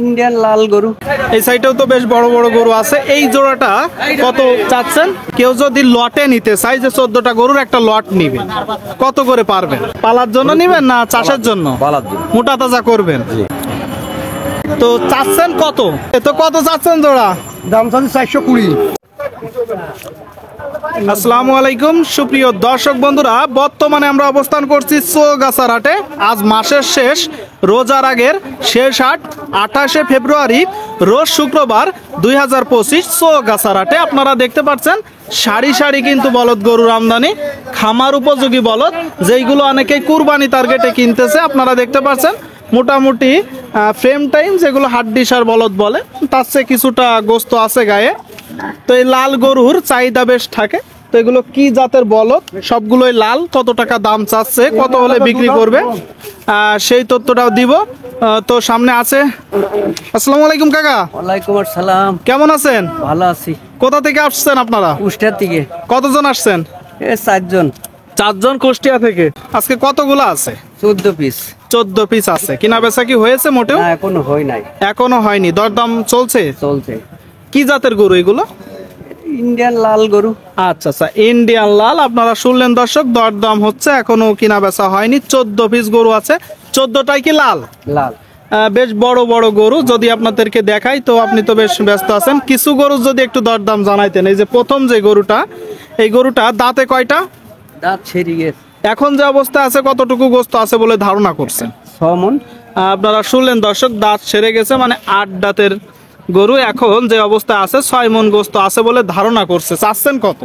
Indian লাল গরু। এই সাইডেও তো বেশ বড় বড় গরু আছে। এই জোড়াটা কত চাচ্ছেন? কেউ যদি লটে নিতে চাই, যে 14টা গরুর একটা লট নিবে, কত করে পারবেন? পালার জন্য নিবেন না চাষের জন্য? পালার জন্য। মোটা তাজা করবেন। তো চাচ্ছেন কত? তো কত চাচ্ছেন জোড়া? দাম চাচ্ছি 420। আসসালামু আলাইকুম সুপ্রিয় দর্শক বন্ধুরা, বর্তমানে আমরা অবস্থান করছি চৌগাছার হাটে। আজ মাসের শেষ, রোজার আগের শেষ হাট, 28শে ফেব্রুয়ারি, রোজ শুক্রবার 2025 চৌগাছার হাটে। আপনারা দেখতে পাচ্ছেন সারি সারি কিন্তু বলদ গরুর আমদানি, খামার উপযোগী বলদ, যেইগুলো অনেকেই কুরবানি টার্গেটে কিনতেছে। আপনারা দেখতে পাচ্ছেন মোটামুটি ফ্রেম টাইম, যেগুলো হাড্ডিসার বলদ বলে, তার চেয়ে কিছুটা গোস্ত আছে গায়ে। তো এই লাল গরুর চাহিদা বেশ থাকে। তো এগুলো কি জাতের বলদ? সবগুলোই লাল। কত টাকা দাম চাচ্ছে, কত হলে বিক্রি করবে, সেই তথ্যটাও দিব। তো সামনে আছে। আসসালামু আলাইকুম কাকা। ওয়ালাইকুম আসসালাম। কেমন আছেন? ভালো আছি। কোথা থেকে আসছেন আপনারা? কুষ্টিয়ার থেকে। কতজন আসছেন? 4 জন। 4 জন কুষ্টিয়া থেকে। আজকে কতগুলো আছে? 14 পিস। 14 পিস আছে। কিনা বেচা কি হয়েছে মোটেও? না, এখনো হয় নাই। এখনো হয়নি, দরদাম চলছে? চলছে। কি জাতের গরু এগুলো? ইন্ডিয়ান লাল গরু। আচ্ছা আচ্ছা, ইন্ডিয়ান লাল। আপনারা শুনলেন দর্শক, দরদাম হচ্ছে, এখনো কিনা বেচা হয়নি। 14 পিস গরু আছে, 14টাই কি লাল? লাল। বেশ বড় বড় গরু। যদি আপনাদেরকে দেখাই, তো আপনি তো বেশ ব্যস্ত আছেন, কিছু গরু যদি একটু দরদাম জানাইতেন। এই যে প্রথম যে গরুটা, এই গরুটা দাঁতে কয়টা? দাঁত ছেড়ে গেছে। এখন যে অবস্থা আছে, কতটুকু গোস্ত আছে বলে ধারণা করছেন? 6 মণ। আপনারা শুনলেন দর্শক, দাঁত সেরে গেছে, মানে 8 দাঁতের গরু। এখন যে অবস্থা আছে, 6 মণ গোস্ত আছে বলে ধারণা করছে। চাচ্ছেন কত?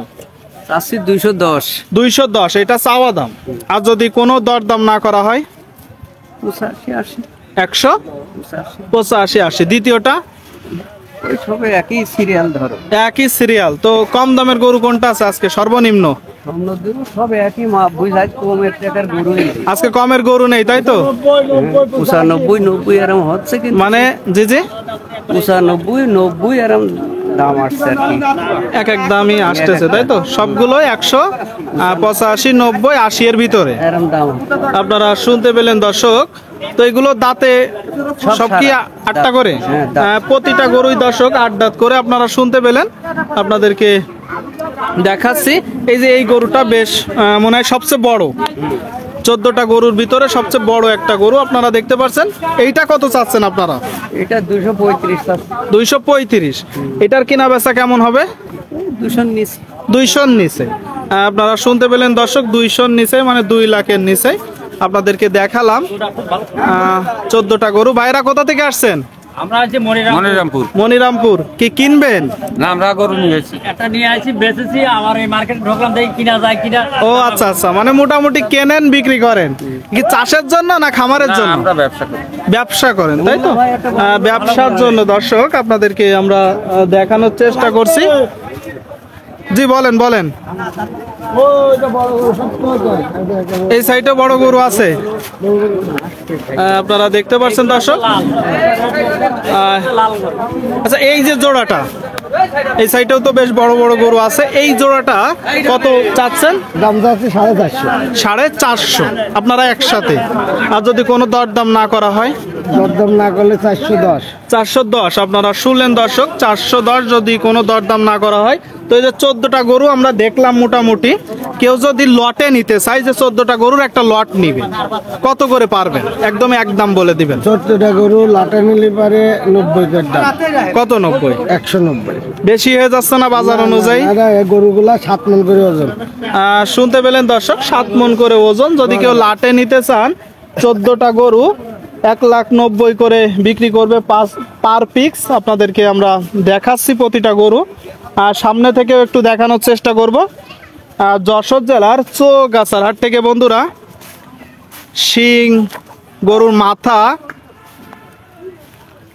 চাচ্ছি 210। 210 এটা চাওয়া দাম। আর যদি কোনো দরদাম না করা হয়? 85, 80। 185, 80। দ্বিতীয়টা? ওই সবে একই সিরিয়াল ধরো। একই সিরিয়াল। তো কম দামের গরু কোনটা আছে আজকে সর্বনিম্ন? সব একই মাপ, বুঝাই কমের টাকার গরু। আজকে কমের গরু নেই, তাই তো? 95, 90 এরম হচ্ছে, কিন্তু মানে জি জি 95, 90 এরম দাম আসছে আর কি। এক এক দামই আসতেছে, তাই তো? সবগুলো 185, 90, 80 এর ভিতরে এরম দাম। আপনারা শুনতে পেলেন দর্শক। তো এগুলো দাঁতে সব কি 8টা করে? হ্যাঁ, দাঁত। প্রতিটা গরুই দর্শক 8 দাঁত করে। আপনারা শুনতে পেলেন, আপনাদেরকে দেখাচ্ছি। এই যে এই গরুটা বেশ মনে হয় সবচেয়ে বড়, 14টা গরুর ভিতরে সবচেয়ে বড় একটা গরু। আপনারা দেখতে পাচ্ছেন। এইটা কত চাচ্ছেন আপনারা? এটা 235 আছে। 235। এটার কিনা বেচা কেমন হবে? 200 নিচে। 200 নিচে। আপনারা শুনতে পেলেন দর্শক, 200 নিচে, মানে 2 লাখের নিচে। আপনাদেরকে দেখালাম 14টা গরু। ভাইরা কোথা থেকে আসছেন? আমরা আছি মনিরামপুর। মনিরামপুর। কি কিনবেন? না, আমরা গরু নিয়েছি, একটা নিয়ে আসি, বেচেছি। আমার এই মার্কেটে ঢোকলাম, দেখি কিনা যায় কিনা। ও আচ্ছা আচ্ছা, মানে মোটামুটি কেনেন, বিক্রি করেন। কি চাষের জন্য না খামারের জন্য? আমরা ব্যবসা করি। ব্যবসা করেন, তাই তো? ব্যবসার জন্য দর্শক আপনাদেরকে আমরা দেখানোর চেষ্টা করছি। জি বলেন বলেন। এই সাইডে বড় গরু আছে, আপনারা দেখতে পাচ্ছেন দর্শক। আচ্ছা, এই যে জোড়াটা, এই সাইডেও তো বেশ বড় বড় গরু আছে। এই জোড়াটা কত চাচ্ছেন? দাম যাচ্ছে 450। 450 আপনারা একসাথে। আর যদি কোনো দরদাম না করা হয়? দরদাম না করলে 410। 410 আপনারা শুনলেন দর্শক, 410 যদি কোনো দরদাম না করা হয়। তো এই যে 14টা গরু আমরা দেখলাম, মোটামুটি কেউ যদি লটে নিতে চাই, যে 14টা গরুর একটা লট নিবে, কত করে পারবেন? একদম একদম বলে দিবেন। 14টা গরু লাটে নিলে পারে 90 টাকা দাম। কত 90? 190। বেশি হয়ে যাচ্ছে না বাজার অনুযায়ী? এই গরুগুলা 7 মণ করে ওজন। শুনতে পেলেন দর্শক, 7 মণ করে ওজন। যদি কেউ লাটে নিতে চান, 14টা গরু 1,90,000 করে বিক্রি করবে পার পিক্স। আপনাদেরকে আমরা দেখাচ্ছি প্রতিটা গরু, আর সামনে থেকেও একটু দেখানোর চেষ্টা করব। যশোর জেলার চৌগাছার হাট থেকে বন্ধুরা, শিং, গরুর মাথা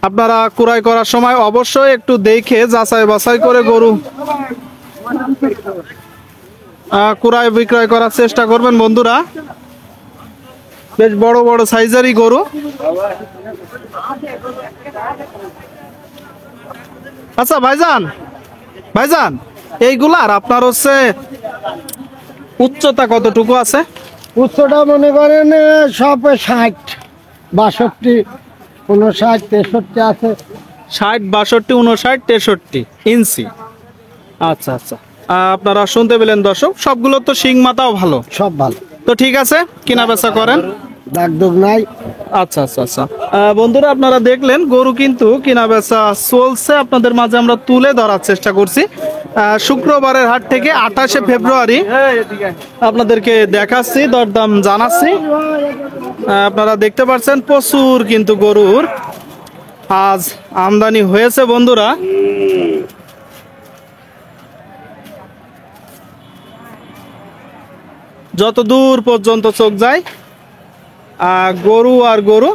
আপনারা ক্রয় করার সময় অবশ্যই একটু দেখে যাচাই বাছাই করে গরু ক্রয় বিক্রয় করার চেষ্টা করবেন বন্ধুরা। বেশ বড় বড় সাইজেরই গরু। আচ্ছা ভাইজান, ভাইজান এইগুলার আপনার হচ্ছে উচ্চতা কতটুকু আছে? উচ্চটা মনে করেন সব 60, 62। 59, 63 আছে। 60, 62, 59, 63 ইঞ্চি। আচ্ছা আচ্ছা, আপনারা শুনতে পেলেন দর্শক, সবগুলো তো শিং মাথাও ভালো। সব ভালো, তো ঠিক আছে, কেনা বেচা করেন। দাগ দুগ নাই। আচ্ছা আচ্ছা আচ্ছা, বন্ধুরা আপনারা দেখলেন গরু কিন্তু কেনা বেচা চলছে, আপনাদের মাঝে আমরা তুলে ধরার চেষ্টা করছি। শুক্রবারের হাট থেকে 28শে ফেব্রুয়ারি আপনাদেরকে দেখাচ্ছি, দরদাম জানাচ্ছি। আপনারা দেখতে পাচ্ছেন প্রচুর কিন্তু গরুর আজ আমদানি হয়েছে বন্ধুরা। যত দূর পর্যন্ত চোখ যায় গরু আর গরু।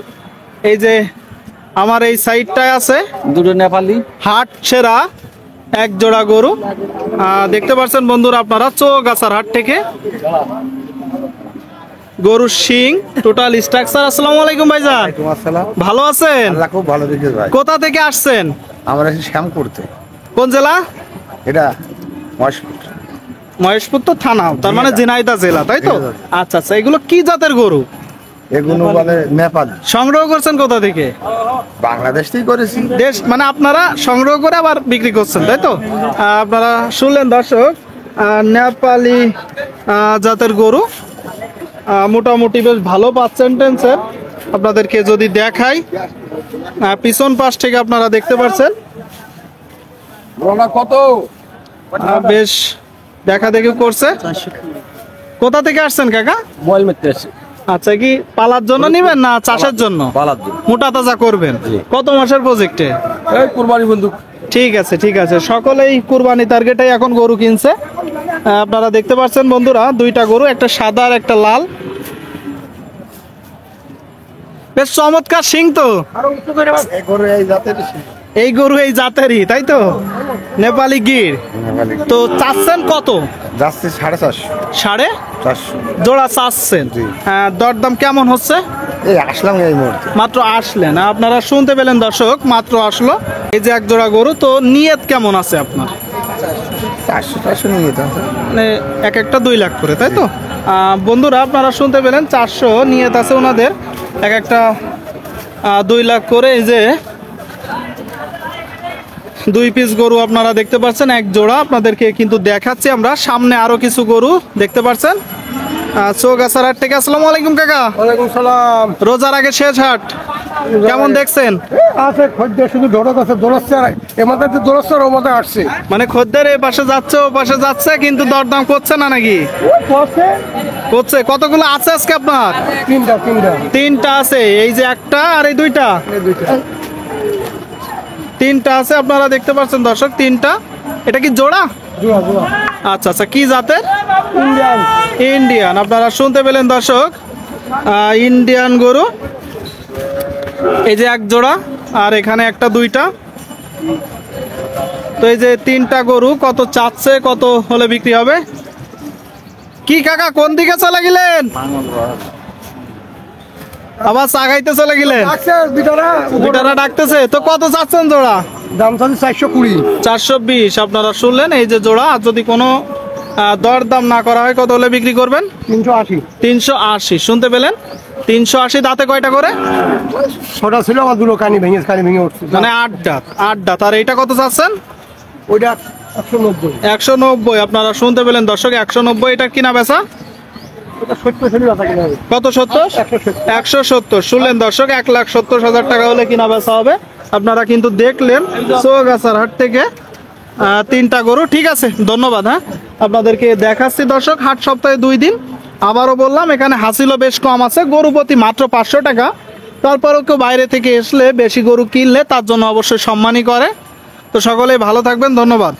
এই যে আমার এই সাইডটায় আছে দুটো নেপালি। হাট সেরা এক জোড়া গরু দেখতে পাচ্ছেন বন্ধুরা আপনারা, চৌগাছার হাট থেকে গরুর শিং টোটাল স্ট্রাকচার। আসসালামু আলাইকুম ভাইজান, ভালো আছেন? খুব ভালো দেখে ভাই। কোথা থেকে আসছেন? আমরা এসে শ্যাম করতে। কোন জেলা? এটা মহেশপুর। মহেশপুর তো থানা, তার মানে ঝিনাইদহ জেলা, তাই তো? আচ্ছা আচ্ছা, এগুলো কি জাতের গরু? এগুলো বলে নেপালি। সংগ্রহ করছেন কোথা থেকে? বাংলাদেশ থেকে করেছি। দেশ মানে আপনারা সংগ্রহ করে আবার বিক্রি করছেন, তাই তো? আপনারা শুনলেন দর্শক, নেপালি জাতের গরু মোটামুটি বেশ ভালো পার্সেন্টেন্সের। আপনাদেরকে যদি দেখাই, পিছন পাশ থেকে আপনারা দেখতে পাচ্ছেন কত? বেশ দেখা দেখি করছে। কোথা থেকে আসছেন কাকা? মোবাইল মেরতে আসছে। আচ্ছা, কি পালার জন্য নিবেন না চাষের জন্য? পালার জন্য। মোটা তাজা করবেন। কত মাসের প্রজেক্টে? এই কুরবানি বন্দুক। ঠিক আছে ঠিক আছে, সকলেই কুরবানি টার্গেটে এখন গরু কিনছে। আপনারা দেখতে পাচ্ছেন বন্ধুরা, দুইটা গরু, একটা সাদা আর একটা লাল। বেশ চমৎকার শিং তো। এই গরু এই জাতেরই, তাই তো? নেপালি গির। তো চাচ্ছেন কত? যাচ্ছে 450। 450 জোড়া চাচ্ছেন? দরদাম কেমন হচ্ছে? এই আসলাম এই মুহূর্তে। মাত্র আসলেন, আপনারা শুনতে পেলেন দর্শক, মাত্র আসলো। এই যে এক জোড়া গরু, তো নিয়ত কেমন আছে আপনার? 400 নিয়ে যেতে হবে। মানে এক একটা 2 লাখ করে, তাই তো? বন্ধুরা আপনারা শুনতে পেলেন, 400 নিয়ত আছে ওনাদের, এক একটা 2 লাখ করে। এই যে 2 পিস গরু আপনারা দেখতে পাচ্ছেন, এক জোড়া আপনাদেরকে কিন্তু দেখাচ্ছি আমরা। সামনে আরো কিছু গরু দেখতে পাচ্ছেন চৌগাছার হাট থেকে। আসসালামু আলাইকুম কাকা। ওয়ালাইকুম সালাম। রোজার আগে শেষ হাট, কেমন দেখছেন? আছে খদ্দের শুধু দৌড়ত আছে, দৌড়চ্ছে আর এমাতে দৌড়চ্ছে আর ওমাতে আসছে। মানে খদ্দের এই পাশে যাচ্ছে ও পাশে যাচ্ছে, কিন্তু দরদাম করছে না নাকি? করছে। কতগুলো আছে আজকে আপনার? তিনটা আছে। এই যে একটা আর এই দুইটা, তিনটা আছে আপনারা দেখতে পাচ্ছেন দর্শক, তিনটা। এটা কি জোড়া? আচ্ছা আচ্ছা, কি জাতের? ইন্ডিয়ান। আপনারা শুনতে পেলেন দর্শক, ইন্ডিয়ান গরু। এই যে এক জোড়া, আর এখানে একটা, দুইটা। তো এই যে তিনটা গরু কত চাচ্ছে, কত হলে বিক্রি হবে? কি কাকা কোন দিকে চলে গেলেন? আবার চাগাইতে চলে গেলেন? দুটারা ডাকতেছে। তো কত চাচ্ছেন জোড়া? দাম চাচ্ছে 420। 420 আপনারা শুনলেন, এই যে জোড়া। আর যদি কোনো দরদাম না করা হয় কত হলে বিক্রি করবেন? 380। 380 শুনতে পেলেন, 380। দাঁতে কয়টা করে? ছোটা ছিল আমার, দুটো কানি ভেঙে উঠছে। মানে 8 দাঁত। 8 দাঁত। আর এইটা কত চাচ্ছেন? ওইটা 190। 190 আপনারা শুনতে পেলেন দর্শক, 190। এটা কিনা বেচা কত? 70। 170 শুনলেন দর্শক, 1,70,000 টাকা হলে কিনা বেচা হবে। আপনারা কিন্তু দেখলেন চৌগাছার হাট থেকে তিনটা গরু। ঠিক আছে, ধন্যবাদ। আপনাদেরকে দেখাচ্ছি দর্শক, হাট সপ্তাহে 2 দিন। আবারও বললাম, এখানে হাসিলও বেশ কম আছে, গরু প্রতি মাত্র 500 টাকা। তারপরেও কেউ বাইরে থেকে আসলে বেশি গরু কিনলে তার জন্য অবশ্যই সম্মানই করে। তো সকলেই ভালো থাকবেন, ধন্যবাদ।